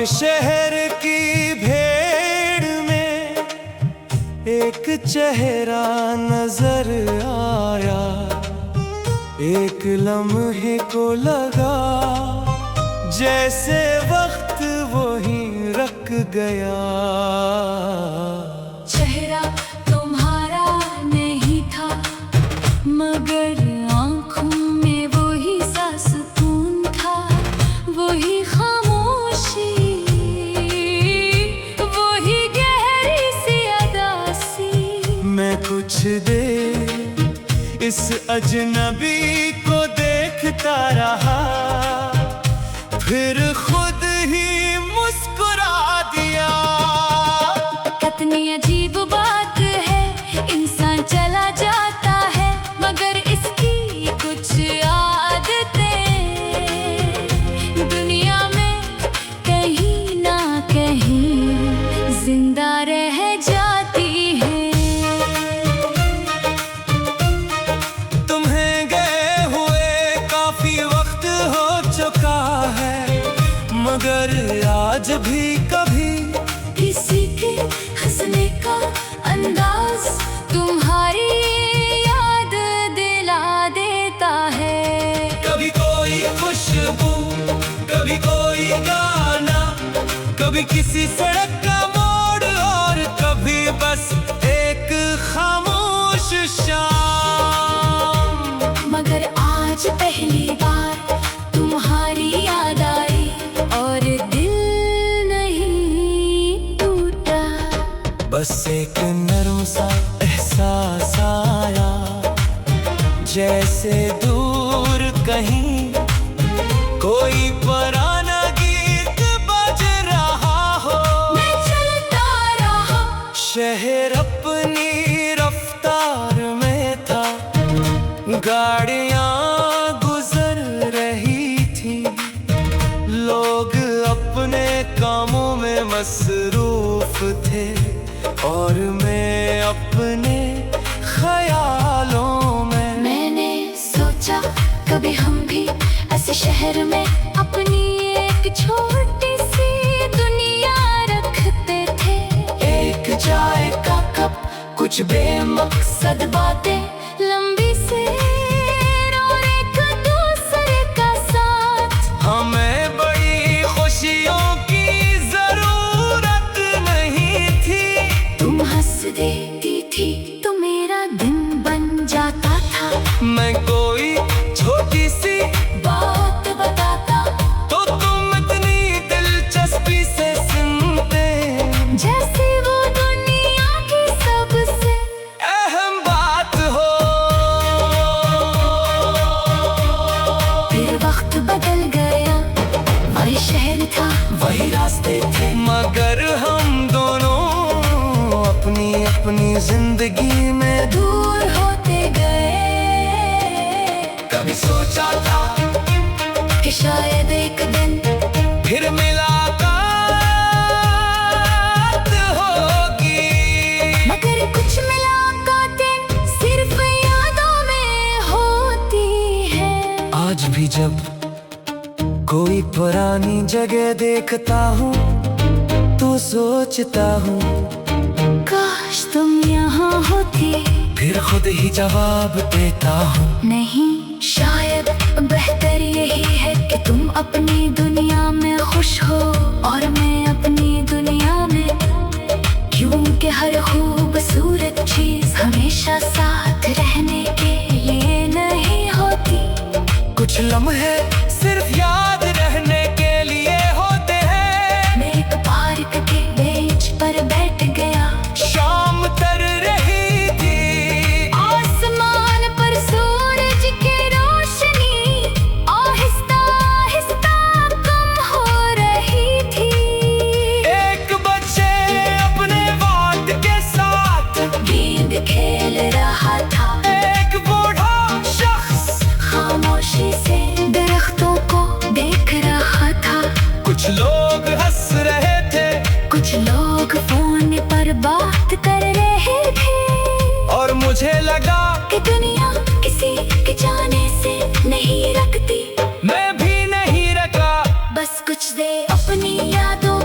शहर की भीड़ में एक चेहरा नजर आया, एक लम्हे को लगा जैसे वक्त वहीं रख गया। चेहरा तुम्हारा नहीं था, मगर आँखों में वही सा सुकून था, वही खामोशी, वही गहरी सी अदासी। मैं कुछ देर इस अजनबी को देखता रहा, फिर खुद ही मुस्कुरा दिया। कितनी अजीब बात है, इंसान चला जाता है मगर इसकी कुछ आदतें दुनिया में कहीं ना कहीं जिंदा रह जाती है। तुम्हें गए हुए काफी वक्त हो चुका है, मगर आज भी कभी किसी के हंसने का अंदाज तुम्हारी याद दिला देता है। कभी कोई खुशबू, कभी कोई गाना, कभी किसी सड़क का मोड़, और कभी बस एक खामोश शाम। मगर आज पहली बार तुम्हारी याद आई और दिल नहीं टूटा। बस एक नर्म सा एहसास आया, जैसे दूर कहीं कोई पुराना गीत बज रहा हो। मैं चलता रहा, शहर अपनी रफ्तार में था, गाड़ियां गुजर रही थी, लोग अपने कामों में मसरूफ थे, और मैं अपने ख्यालों में। मैंने सोचा कभी हम भी ऐसे शहर में अपनी एक छोटी सी दुनिया रखते थे। एक चाय का कप, कुछ बेमकसद बातें, लंबी से और एक दूसरे का साथ। हमें बड़ी खुशियों की जरूरत नहीं थी। तुम हंस देती थी तो मेरा दिन बन जाता था। मैं कोई छोटी सी बात बताता तो तुम इतनी दिलचस्पी से सुनते, जैसे वो दुनिया की सबसे अहम बात हो। फिर वक्त बदल गया, वही शहर था, वही रास्ते थे, मगर हम दोनों अपनी अपनी जिंदगी में दूर होते गए। कभी सोचा था कि शायद एक दिन फिर मुलाकात होगी, मगर कुछ मुलाकातें सिर्फ यादों में होती हैं। आज भी जब कोई पुरानी जगह देखता हूँ तो सोचता हूँ, काश तुम यहाँ होती। फिर खुद ही जवाब देता हूँ, नहीं, शायद बेहतर यही है कि तुम अपनी दुनिया में खुश हो और मैं अपनी दुनिया में। क्योंकि हर खूबसूरत चीज हमेशा साथ रहने के लिए नहीं होती। कुछ लम्हे सिर्फ याद रहने के लिए होते हैं। मैं एक पार्क के बेंच पर बैठ गया, शाम तर रही थी, आसमान पर सूरज की रोशनी आहिस्ता आहिस्ता कम हो रही थी। एक बच्चे अपने वाट के साथ गेंद खेल रहा था, एक बूढ़ा शख्स खामोशी से दरख्तों को देख रहा था। कुछ लोग हंस रहे थे, कुछ लोग फोन पर बात कर रहे थे, और मुझे लगा कि दुनिया किसी के जाने से नहीं रखती। मैं भी नहीं रखा। बस कुछ दे अपनी यादों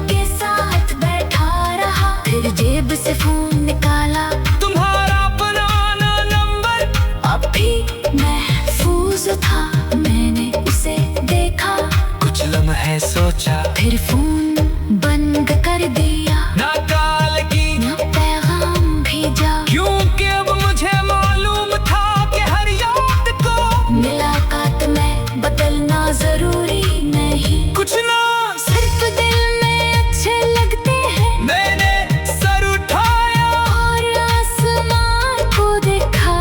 जरूरी नहीं, कुछ ना सिर्फ दिल में अच्छे लगते हैं। मैंने सर उठाया और आसमान को देखा,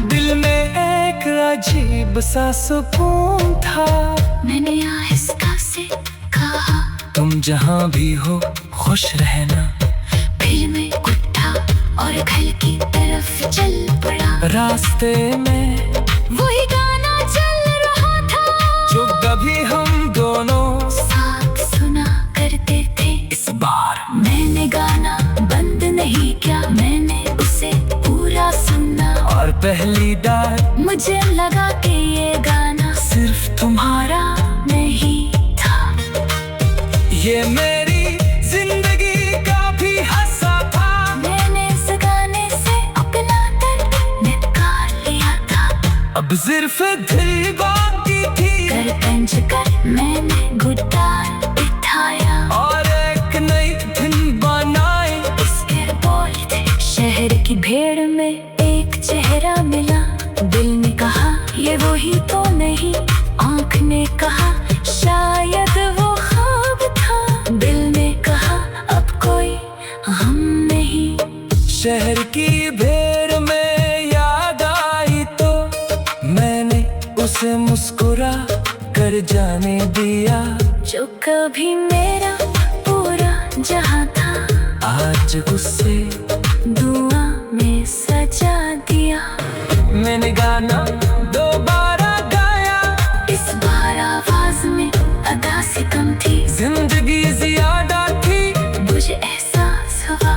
दिल में एक अजीब सा सुकून था। मैंने आहिस्ता से कहा, तुम जहाँ भी हो खुश रहना। फिर मैं उठा और घर की तरफ चल पड़ा। रास्ते में वही गाना चल रहा था जो कभी हम दोनों साथ सुना करते थे। इस बार मैंने गाना बंद नहीं किया, मैंने उसे पूरा सुना। और पहली डाल मुझे लगा कि ये गाना सिर्फ तुम्हारा नहीं था, ये मेरी जिंदगी का भी हिस्सा था। मैंने इस गाने से अपना दर्द निकाल लिया था। अब सिर्फ दिल बाकी थी कर पंच कर मैंने गिटार बिठाया और एक नई दिन बनाए। उसके बोल थे, शहर की भीड़ में एक चेहरा मिला। दिल ने कहा ये वही तो नहीं, आँख ने कहा शायद वो ख्वाब था। दिल ने कहा अब कोई हम नहीं। शहर की भीड़ में याद आई तो मैंने उसे मुस्कुरा कर जाने दिया। जो कभी मेरा पूरा जहां था, आज उसे दुआ में सजा दिया। मैंने गाना दोबारा गाया, इस बार आवाज में अदा से कम थी। जिंदगी ज्यादा थी। मुझे एहसास हुआ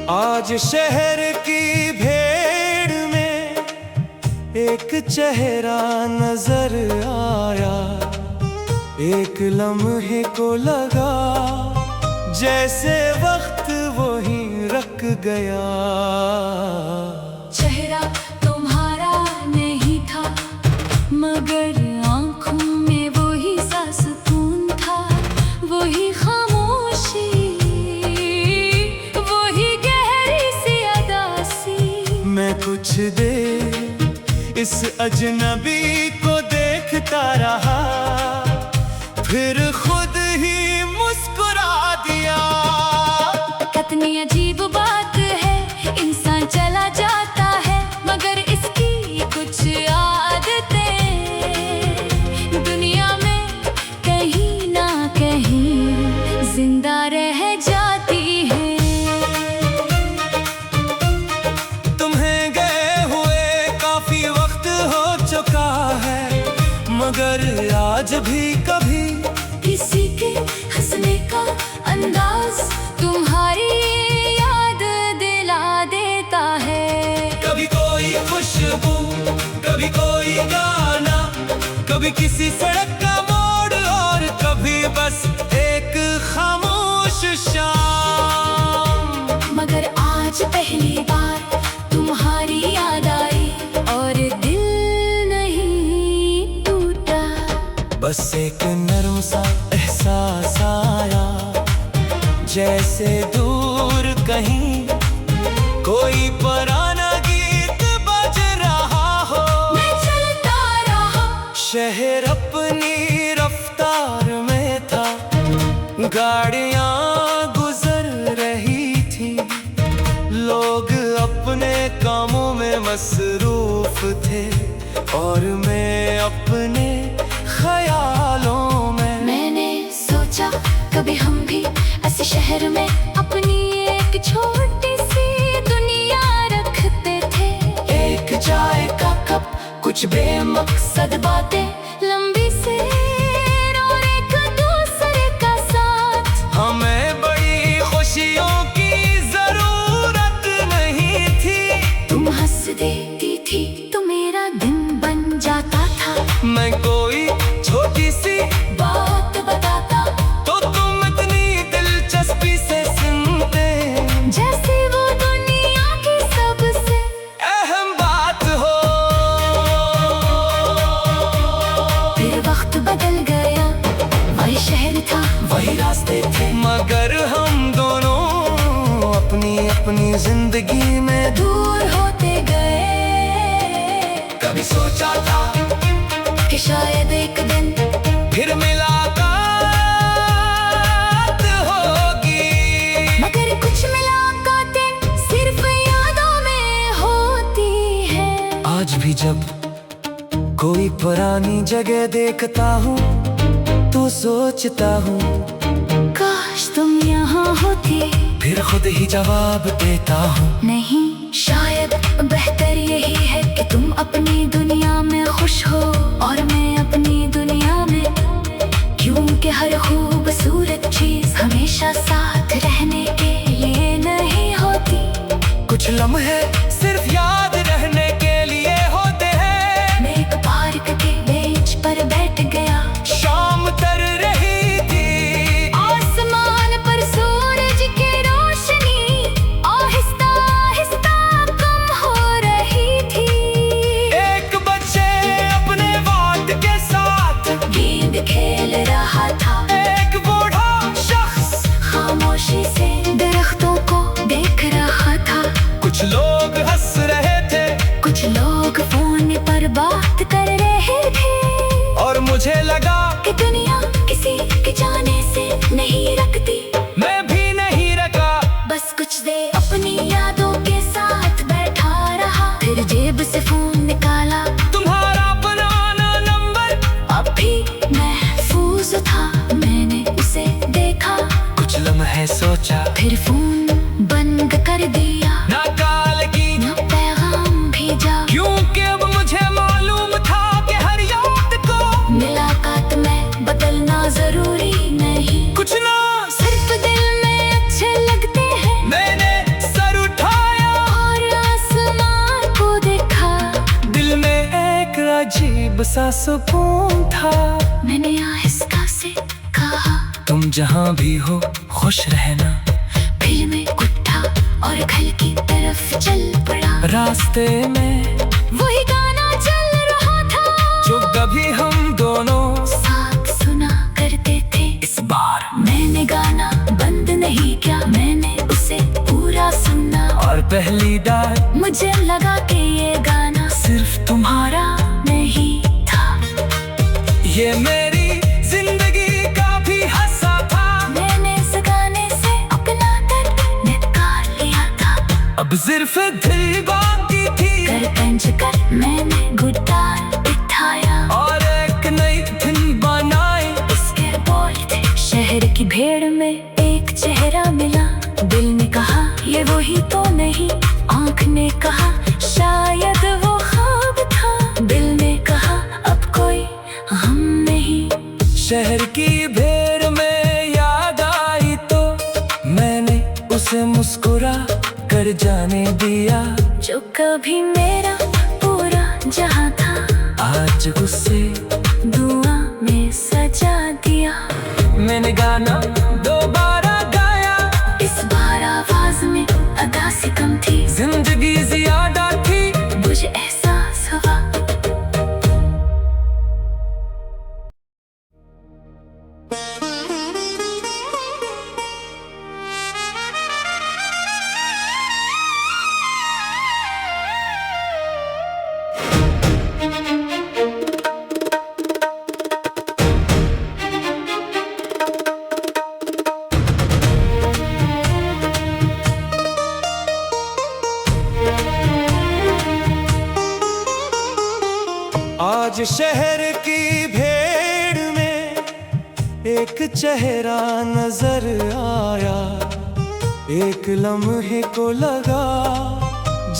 आज शहर की भीड़ में एक चेहरा नजर आया। एक लम्हे को लगा जैसे वक्त वहीं रुक गया। चेहरा तुम्हारा नहीं था, मगर आंखों में वही सा सुकून था। वही खामोशी, वही गहरी सी अदासी। मैं कुछ देर इस अजनबी को देखता रहा, फिर खुद ही मुस्कुरा दिया। कितनी अजीब बात है, इंसान चला जाता है मगर इसकी कुछ आदतें दुनिया में कहीं ना कहीं जिंदा रह जाती हैं। तुम्हें गए हुए काफी वक्त हो चुका है, मगर आज भी कभी किसी के हंसने का अंदाज तुम्हारी याद दिला देता है। कभी कोई खुशबू, कभी कोई गाना, कभी किसी सड़क का मोड़, और कभी बस एक खामोश शाम। मगर आज पहली बार तुम्हारी याद आई और दिल नहीं टूटा। बस एक नर्म सा एहसास आया, जैसे दूर कहीं कोई पुराना गीत बज रहा हो। मैं चलता रहा, शहर अपनी रफ्तार में था, गाड़ियां गुजर रही थी, लोग अपने कामों में मसरूफ थे और मैं अपने ख्यालों में। मैंने सोचा कभी हम भी ऐसे शहर में अपनी एक छोटी सी दुनिया रखते थे। एक चाय का कप, कुछ बेमकसद बातें, लंबी से और एक दूसरे का साथ। हमें बड़ी खुशियों की जरूरत नहीं थी। तुम हंस देती थी तो मेरा मैं कोई छोटी सी बात बताता तो तुम इतनी दिलचस्पी से सुनते, जैसे वो दुनिया की सबसे अहम बात हो। फिर वक्त बदल गया, वही शहर था, वही रास्ते थे, मगर हम दोनों अपनी अपनी जिंदगी में दूर होते गए। कभी सोचा था कि शायद एक दिन फिर मुलाकात होगी, मगर कुछ मुलाकातें सिर्फ यादों में होती है। आज भी जब कोई पुरानी जगह देखता हूँ तो सोचता हूँ काश तुम यहाँ होती। फिर खुद ही जवाब देता हूँ नहीं, शायद बेहतर यही है कि तुम अपनी दुनिया में खुश हो और मैं अपनी दुनिया में, क्योंकि हर खूबसूरत चीज हमेशा साथ रहने के लिए नहीं होती। कुछ लम्हे सिर्फ याद रहने के लिए होते हैं। मैं एक पार्क के बेंच पर बैठ गया, शाम तर रही थी, आसमान पर सूरज की रोशनी आहिस्ता आहिस्ता कम हो रही थी। एक बच्चे अपने वाट के साथ गेंद खेल रहा था, एक बूढ़ा शख्स खामोशी से दरख्तों को देख रहा था। कुछ लोग हंस रहे थे कुछ लोग फोन पर बात कर रहे थे, और मुझे लगा कि दुनिया किसी के जाने से नहीं रखती। मैं भी नहीं रखा, बस कुछ देर अपनी यादों के साथ बैठा रहा, फिर जेब से फोन निकाला, तुम्हारा पुराना नंबर अब भी महफूज था। मैंने उसे देखा, कुछ लम्हे सोचा, फिर फोन बंद कर दिया, ना कॉल की न पैगाम भेजा, क्योंकि अब मुझे मालूम था कि हर याद को मुलाकात में बदलना जरूरी नहीं। कुछ ना सिर्फ दिल में अच्छे लगते हैं। मैंने सर उठाया और आसमान को देखा, दिल में एक अजीब सा सुकून था। मैंने आहिस्ता से कहा, तुम जहाँ भी हो खुश रहना। फिर मैं उठा और घर की तरफ चल पड़ा। रास्ते में वही गाना चल रहा था जो कभी हम दोनों साथ सुना करते थे। इस बार मैंने गाना बंद नहीं किया, मैंने उसे पूरा सुना, और पहली बार मुझे लगा कि ये गाना सिर्फ तुम्हारा नहीं था। ये मेरी जिंदगी का भी हिस्सा था। मैंने इस गाने से अपना दर्द निकाल लिया था। अब सिर्फ दिल बाकी थी, कर पंच कर मैंने गिटार बिठाया, और एक नई धुन बनाई। उसके बोल थे, शहर की भीड़ में एक चेहरा मिला। दिल ने कहा ये वही तो नहीं, आँख ने कहा शायद वो ख्वाब था। दिल ने कहा अब कोई हम नहीं। शहर की भीड़ में याद आई तो मैंने उसे मुस्कुरा कर जाने दिया। जो कभी मेरा पूरा जहां था, आज उसे दुआ में सजा दिया। मैंने गाना दोबारा गाया, इस बार आवाज में अदा सी कम थी, जिंदगी ज्यादा थी। मुझे एहसास हुआ आज शहर की भीड़ में एक चेहरा नजर आया। एक लम्हे को लगा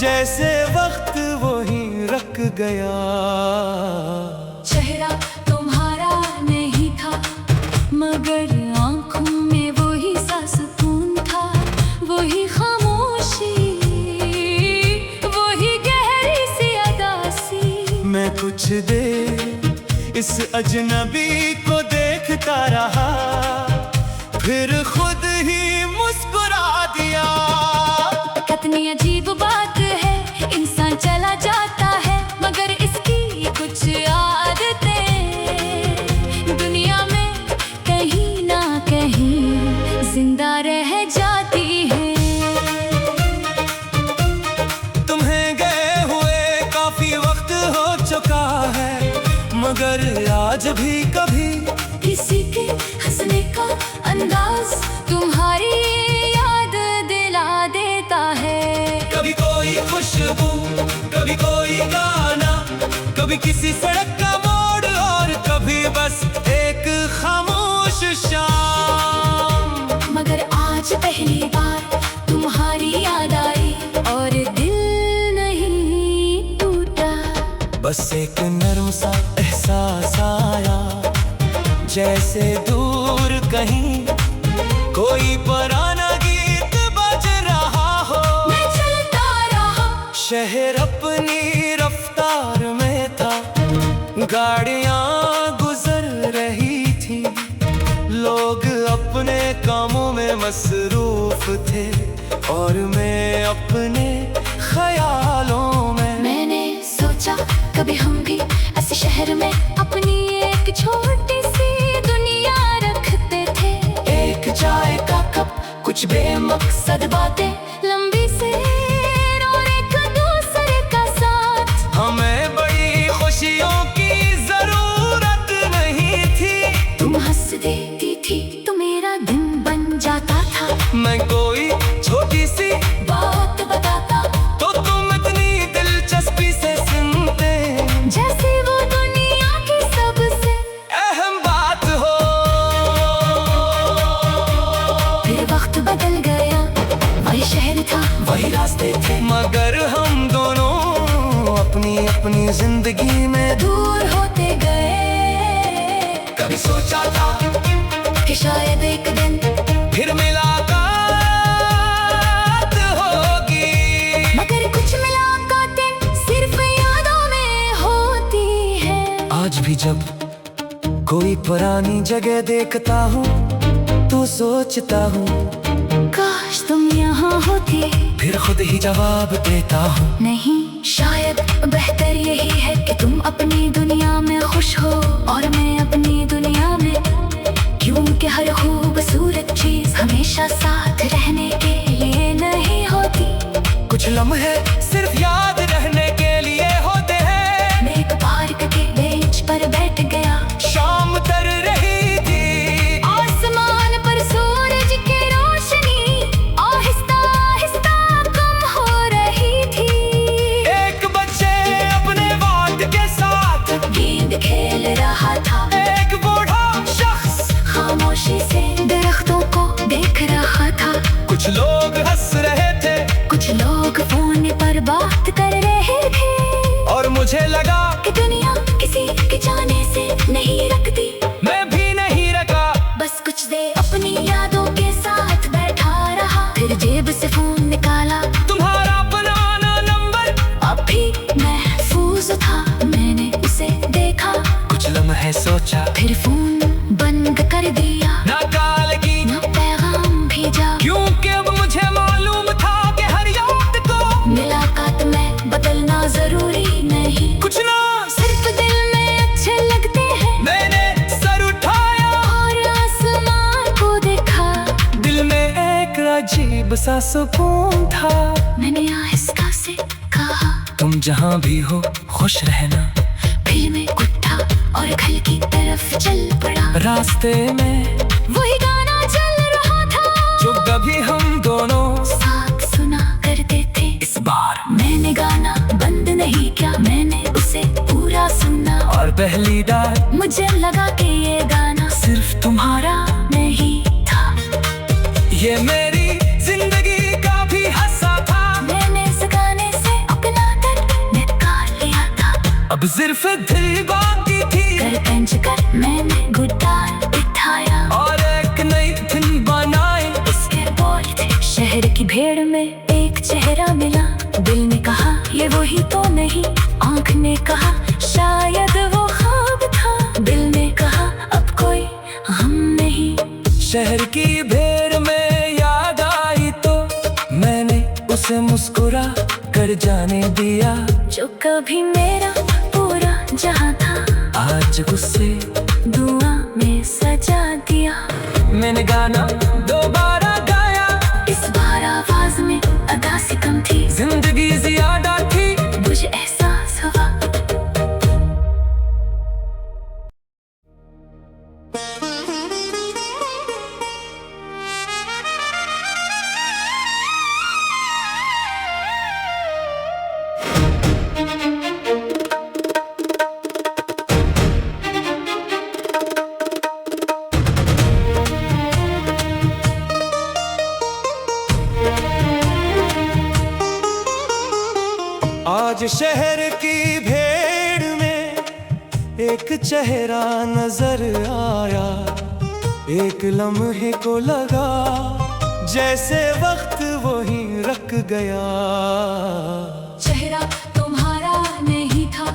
जैसे वक्त वहीं रख गया। चेहरा तुम्हारा नहीं था, मगर आंखों में वही सा सुकून था, वही खामोशी, वही गहरी सी अदासी। मैं कुछ देर इस अजनबी को देखता रहा, फिर खुद ही मुस्कुरा दिया। कितनी अजीब बात है, इंसान चला जाता है मगर इसकी कुछ आदतें दुनिया में कहीं ना कहीं जिंदा रह जाती हैं। तुम्हें गए हुए काफी वक्त हो चुका है, मगर आज भी कभी किसी के हंसने का अंदाज तुम्हारी याद दिला देता है। कभी कोई खुशबू, कभी कोई गाना, कभी किसी सड़क का मोड़, और कभी बस एक खामोश शाम। मगर आज पहली बार तुम्हारी याद आई और दिल नहीं टूटा। बस एक नर्म सा एहसास आया, जैसे दूर कहीं कोई पुराना गीत बज रहा हो। मैं चलता रहा, शहर अपनी रफ्तार में था, गाड़ियां गुजर रही थी, लोग अपने कामों में मसरूफ थे और मैं अपने ख्यालों में। मैंने सोचा कभी हम भी ऐसे शहर में अपनी एक छोटी सी दुनिया रखते थे। एक चाय का कप, कुछ बेमकसद बातें, लंबी से और एक दूसरे का साथ। हमें बड़ी खुशियों की जरूरत नहीं थी। तुम हंस देती थी तो मेरा दिन बन जाता था। मैं कोई छोटी सी बात बताता तो तुम इतनी दिलचस्पी से सुनते, जैसे वो दुनिया की सबसे अहम बात हो। फिर वक्त बदल गया, वही शहर था, वही रास्ते थे, मगर हम दोनों अपनी अपनी जिंदगी में दूर होते गए। कभी सोचा था कि शायद एक दिन फिर मुलाकात होगी, मगर कुछ मुलाकातें सिर्फ यादों में होती हैं। आज भी जब कोई पुरानी जगह देखता हूँ तो सोचता हूँ, काश तुम यहाँ होती। फिर खुद ही जवाब देता हूँ, नहीं, शायद बेहतर यही है कि तुम अपनी दुनिया में खुश हो और मैं अपनी दुनिया में। क्योंकि हर खूबसूरत चीज हमेशा साथ रहने के लिए नहीं होती। कुछ लम्हे सिर्फ याद रहने के लिए होते हैं। मैं एक पार्क के बेंच पर बैठ गया, शाम तर रही थी, आसमान पर सूरज की रोशनी आहिस्ता आहिस्ता कम हो रही थी। एक बच्चे अपने वाट के साथ गेंद खेल रहा था, एक बूढ़ा शख्स खामोशी से दरख्तों को देख रहा था। कुछ लोग हंस रहे थे, कुछ लोग फोन पर बात कर रहे थे, और मुझे लगा कि दुनिया किसी के जाने से नहीं रखती। मैं भी नहीं रखा, बस कुछ देर अपनी यादों के साथ बैठा रहा, फिर जेब से फोन निकाला, तुम्हारा पुराना नंबर अब भी महफूज था। मैंने उसे देखा, कुछ लम्हे सोचा, फिर फोन बंद कर दिया, ना कॉल की ना पैगाम भेजा। क्योंकि अब मुझे मालूम था कि हर याद को मुलाकात में बदलना जरूरी नहीं, कुछ ना सिर्फ दिल में अच्छे लगते हैं। मैंने सर उठाया और आसमान को देखा, दिल में एक अजीब सा सुकून था। मैंने आहिस्ता से कहा, तुम जहाँ भी हो खुश रहना। फिर मैं उठा और घर की तरफ चल पड़ा। रास्ते में वही गाना चल रहा था जो कभी हम दोनों साथ सुना करते थे। इस बार मैंने गाना बंद नहीं किया, मैंने उसे पूरा सुना। और पहली बार मुझे लगा कि ये गाना सिर्फ तुम्हारा नहीं था, ये मेरी जिंदगी का भी हिस्सा था। मैंने इस गाने से अपना दर्द निकाल लिया था। अब सिर्फ दिल बाकी थी, कर पंच कर मैंने गिटार उठाया और एक नई धुन बनाई। उसके बोल थे, शहर की भीड़ में एक चेहरा मिला। दिल ने कहा ये वही तो नहीं, आंख ने कहा शायद वो ख्वाब था। कर जाने दिया। जो कभी मेरा पूरा जहां था, आज गुस्से दुआ में सजा दिया। मैंने गाना दोबारा गाया, इस बार आवाज में अदा सी कम थी, जिंदगी ज्यादा थी। मुझे एहसास हुआ। आज शहर की भीड़ में एक चेहरा नजर आया। एक लम्हे को लगा जैसे वक्त वहीं रख गया। चेहरा तुम्हारा नहीं था,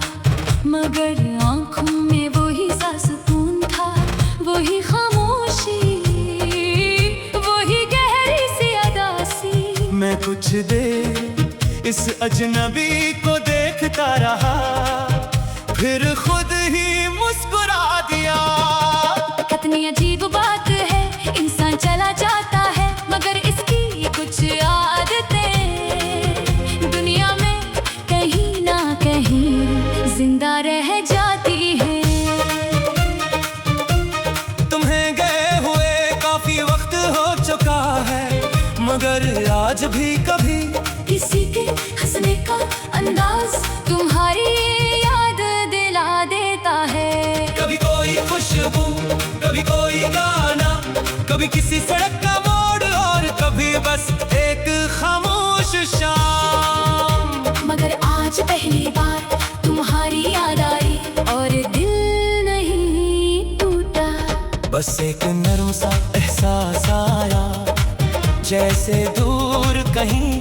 मगर आंखों में वही सा सुकून था, वही खामोशी, वही गहरी सी अदासी। मैं कुछ देर इस अजनबी को देखता रहा, फिर खुद ही मुस्कुरा दिया। कितनी अजीब बात है, इंसान चला जाता है मगर इसकी कुछ आदतें दुनिया में कहीं ना कहीं जिंदा रह जाती है। तुम्हें गए हुए काफी वक्त हो चुका है, मगर आज भी कभी किसी के हंसने का अंदाज तुम्हारी याद दिला देता है। कभी कोई खुशबू, कभी कोई गाना, कभी किसी सड़क का मोड़, और कभी बस एक खामोश शाम। मगर आज पहली बार तुम्हारी याद आई और दिल नहीं टूटा। बस एक नर्म सा एहसास आया, जैसे दूर कहीं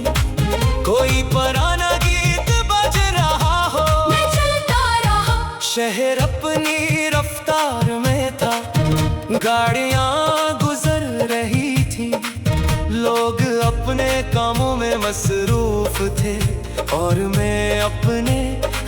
कोई पुराना गीत बज रहा हो। मैं चलता रहा, शहर अपनी रफ्तार में था, गाड़ियां गुजर रही थी, लोग अपने कामों में मसरूफ थे और मैं अपने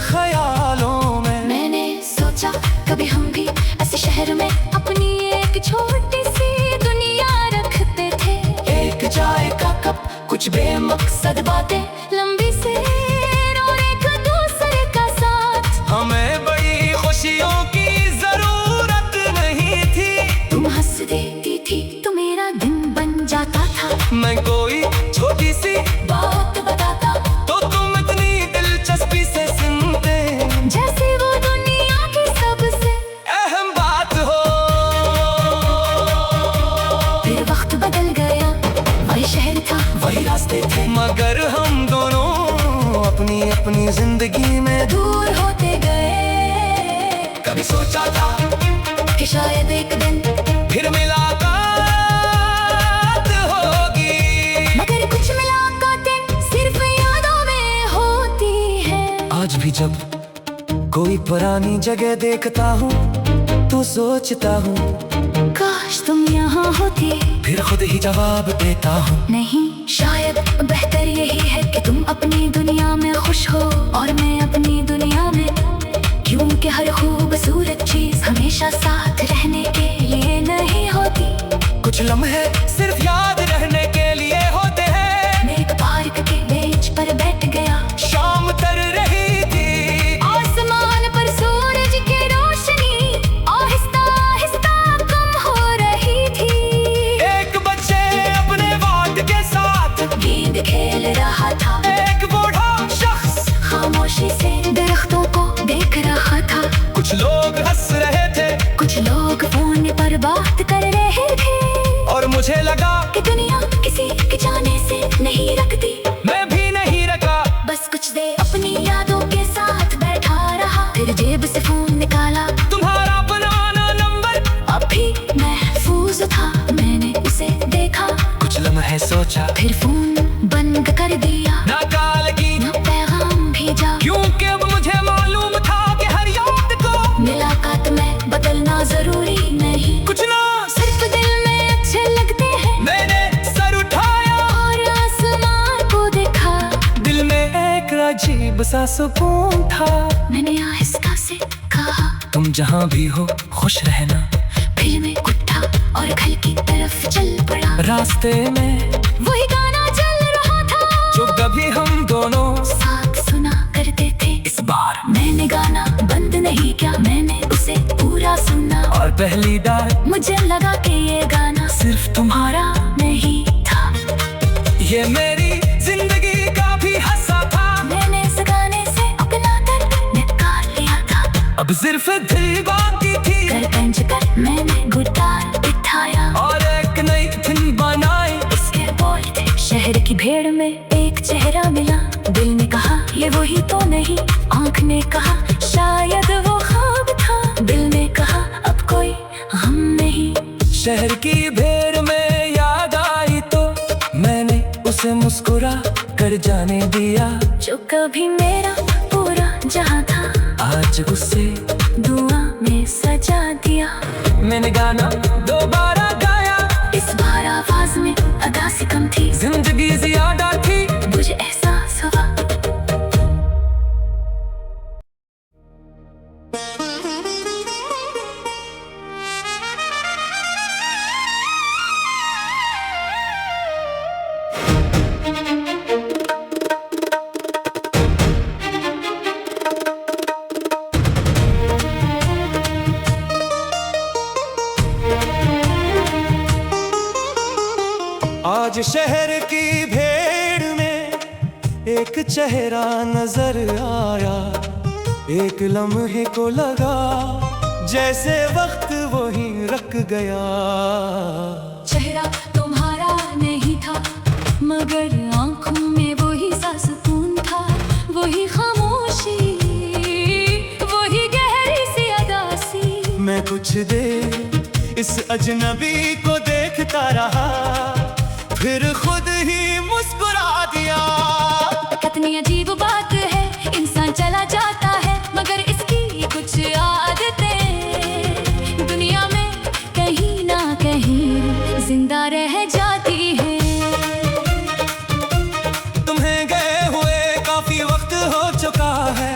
ख्यालों में। मैंने सोचा कभी हम भी ऐसे शहर में अपनी एक छोटी सी दुनिया रखते थे। एक चाय का कप, कुछ बेमकसद बातें, लंबी से और एक दूसरे का साथ। हमें बड़ी खुशियों की जरूरत नहीं थी। तुम हंस देती थी तो मेरा दिन बन जाता था, मैं कोई छोटी सी बात बताता तो तुम इतनी दिलचस्पी से सुनते, जैसे वो दुनिया की सबसे अहम बात हो। फिर वक्त बदल गया, वही शहर था, वही रास्ते थे, मगर हम दोनों अपनी अपनी जिंदगी में दूर होते गए। कभी सोचा था कि शायद एक दिन फिर मुलाकात होगी, मगर कुछ मुलाकातें सिर्फ यादों में होती है। आज भी जब कोई पुरानी जगह देखता हूँ तो सोचता हूँ, काश तुम यहाँ होती। फिर खुद ही जवाब देता हूँ, नहीं, शायद बेहतर यही है कि तुम अपनी दुनिया में खुश हो और मैं अपनी दुनिया में। क्योंकि हर खूबसूरत चीज हमेशा साथ रहने के लिए नहीं होती। कुछ लम्हे सिर्फ याद रहने के लिए होते हैं। मैं एक पार्क के बेंच पर बैठ गया, शाम तर रही थी, आसमान पर सूरज की रोशनी आहिस्ता आहिस्ता कम हो रही थी। एक बच्चे अपने वाद के साथ गेंद खेल रहा था, एक बूढ़ा शख्स खामोशी से दरख्तों को देख रहा था। कुछ लोग हंस रहे थे, कुछ लोग फोन पर बात कर रहे थे, और मुझे लगा कि दुनिया किसी के जाने से नहीं रखती। मैं भी नहीं रखा, बस कुछ देर अपनी यादों के साथ बैठा रहा, फिर जेब से फोन निकाला, तुम्हारा बनाना नंबर अब भी महफूज था। मैंने उसे देखा, कुछ लम्हे सोचा, फिर फोन बंद कर दिया, ना कॉल की ना पैगाम भेजा। क्योंकि अब मुझे मालूम था कि हर याद को मुलाकात में बदलना जरूरी नहीं, कुछ ना सिर्फ दिल में अच्छे लगते हैं। मैंने सर उठाया और आसमान को देखा, दिल में एक ऐसा सुकून था। मैंने आहिस्ता से कहा, तुम जहाँ भी हो खुश रहना। फिर मैं उठा और घर की तरफ चल पड़ा। रास्ते में वही गाना चल रहा था जो कभी हम दोनों साथ सुना करते थे। इस बार मैंने गाना बंद नहीं किया, मैंने उसे पूरा सुना। और पहली बार मुझे लगा कि ये गाना सिर्फ तुम्हारा नहीं था, ये मेरी जिंदगी का भी हिस्सा था। मैंने इस गाने से अपना दर्द निकाल लिया था। अब सिर्फ दिल बाकी थी। कर गंज कर मैंने गिटार बिठाया और एक नई धुन बनाई। उसके बोल थे, शहर की भीड़ में एक चेहरा मिला। दिल ने कहा ये वही तो नहीं, आँख ने कहा शायद वो ख्वाब था। दिल ने कहा अब कोई हम नहीं। शहर की भीड़ में याद आई तो मैंने उसे मुस्कुरा कर जाने दिया। जो कभी मेरा पूरा जहां था, आज उसे दुआ में सजा दिया। मैंने गाना दोबारा गाया। इस बार आवाज में अदा सी कम थी, जिंदगी ज्यादा थी। मुझे एहसास हुआ आज शहर की भीड़ में एक चेहरा नजर आया। एक लम्हे को लगा जैसे वक्त वहीं रुक गया। चेहरा तुम्हारा नहीं था, मगर आंखों में वही सा सुकून था। वही खामोशी, वही गहरी सी अदासी। मैं कुछ देर इस अजनबी को देखता रहा, फिर खुद ही मुस्कुरा दिया। कितनी अजीब बात है, इंसान चला जाता है मगर इसकी कुछ आदतें दुनिया में कहीं ना कहीं जिंदा रह जाती है। तुम्हें गए हुए काफी वक्त हो चुका है,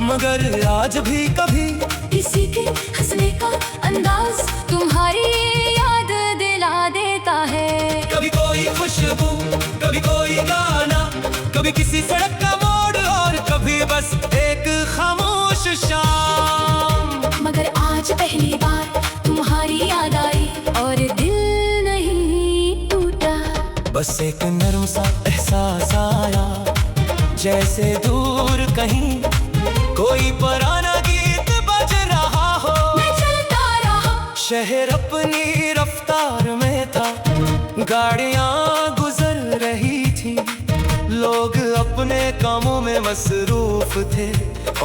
मगर आज भी कभी किसी के हंसने का अंदाज तुम्हारी याद दिला देता है। कभी कोई खुशबू, कभी कोई गाना, कभी किसी सड़क का मोड़ और कभी बस एक खामोश शाम। मगर आज पहली बार तुम्हारी याद आई और दिल नहीं टूटा। बस एक नर्म सा एहसास आया, जैसे दूर कहीं कोई पुराना गीत बज रहा हो। मैं चलता रहा, शहर अपनी रफ्तार में था, गाड़ियां गुजर रही थी, लोग अपने कामों में मसरूफ थे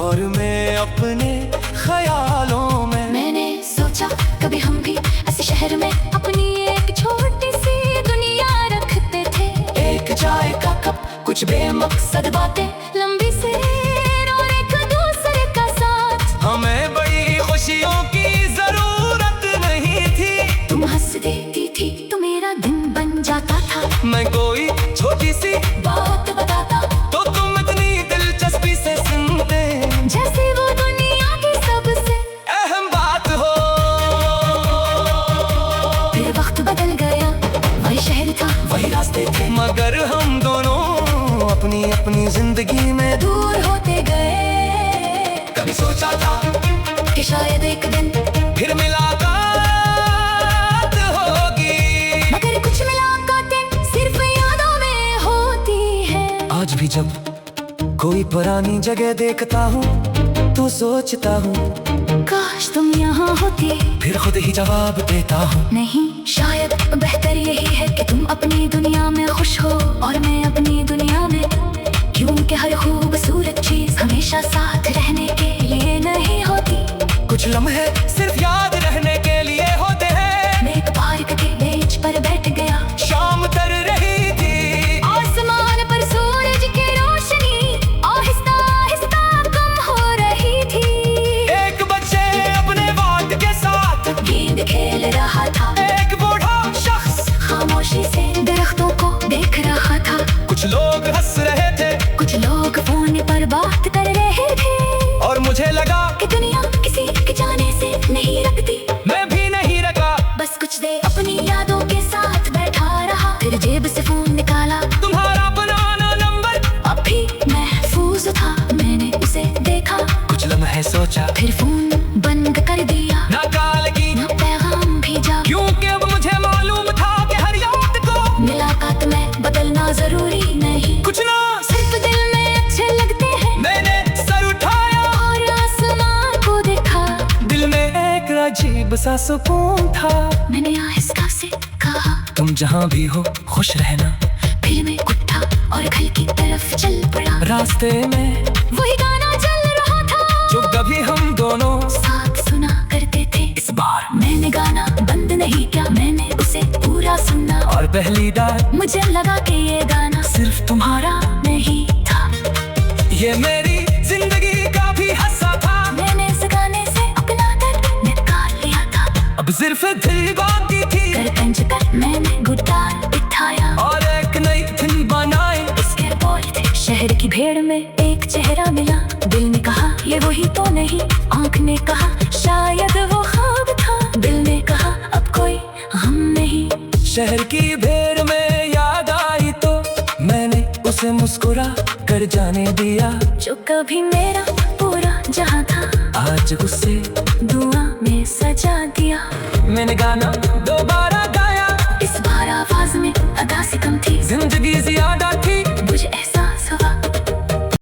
और मैं अपने ख्यालों में। मैंने सोचा कभी हम भी ऐसे शहर में अपनी एक छोटी सी दुनिया रखते थे। एक चाय का कप, कुछ बेमकसद बातें, लंबी सैर और एक दूसरे का साथ। हमें बड़ी खुशियों की जरूरत नहीं थी। तुम हंस देती थी तो मेरा दिन बन जाता था। मैं कोई छोटी सी बात बताता तो तुम इतनी दिलचस्पी से सुनते, जैसे वो दुनिया की सबसे अहम बात हो। फिर वक्त बदल गया, वही शहर था, वही रास्ते थे, मगर हम दोनों अपनी अपनी जिंदगी में दूर होते गए। कभी सोचा था कि शायद एक दिन फिर मुलाकात होगी, मगर कुछ मुलाकातें सिर्फ यादों में होती है। आज भी जब कोई पुरानी जगह देखता हूँ तो सोचता हूँ काश तुम यहाँ होती। फिर खुद ही जवाब देता हूँ नहीं, शायद बेहतर यही है कि तुम अपनी दुनिया में खुश हो और मैं अपनी दुनिया में। क्योंकि हर खूबसूरत चीज हमेशा साथ रहने के लिए नहीं होती। कुछ लम्हे सिर्फ याद रहने के लिए होते हैं। मैं एक पार्क के बेंच पर बैठ गया, शाम तर रही थी, आसमान पर सूरज की रोशनी आहिस्ता आहिस्ता कम हो रही थी। एक बच्चे अपने वाद के साथ गेंद खेल रहा था, एक बूढ़ा शख्स खामोशी से दरख्तों को देख रहा था। कुछ लोग हंस रहे थे, कुछ लोग फोन पर बात कर तुझसे नहीं रखती, मैं भी नहीं रखा। बस कुछ देर अपनी यादों के साथ बैठा रहा, फिर जेब से फोन निकाला, तुम्हारा पुराना नंबर अब भी महफूज था। मैंने उसे देखा, कुछ लम्हे सोचा, फिर फोन बंद कर दिया, ना कॉल की ना पैगाम भेजा, क्योंकि अब मुझे मालूम था कि हर याद को मुलाकात में बदलना जरूरी नहीं। कुछ ना सिर्फ दिल में अच्छे लगते हैं। मैंने सर उठाया और आसमान को देखा, दिल में एक अजीब सा सुकून था। मैंने आहिस्ता से कहा, तुम जहाँ भी हो खुश रहना। फिर मैं उठा और घर की तरफ चल पड़ा। रास्ते में वही गाना चल रहा था जो कभी हम दोनों साथ सुना करते थे। इस बार मैंने गाना बंद नहीं किया, मैंने उसे पूरा सुना। और पहली बार मुझे लगा कि ये गाना सिर्फ तुम्हारा नहीं था, ये मेरी जिंदगी का भी हिस्सा था। मैंने इस गाने से अपना दर्द निकाल लिया था। अब सिर्फ दिल बाकी थी, गरगंज पर मैंने गिटार बिठाया और एक नई धुन बनाई। उसके बोल थे, शहर की भीड़ में एक चेहरा मिला। दिल ने कहा ये वही तो नहीं, आँख ने कहा शायद वो ख्वाब था। दिल ने कहा अब कोई हम नहीं। शहर की भीड़ में याद आई तो मैंने उसे मुस्कुरा कर जाने दिया। जो कभी मेरा पूरा जहां था, आज उसे दुआ में सजा दिया। मैंने गाना दोबारा गाया, इस बार आवाज में अदा सी कम थी, जिंदगी ज्यादा थी। मुझे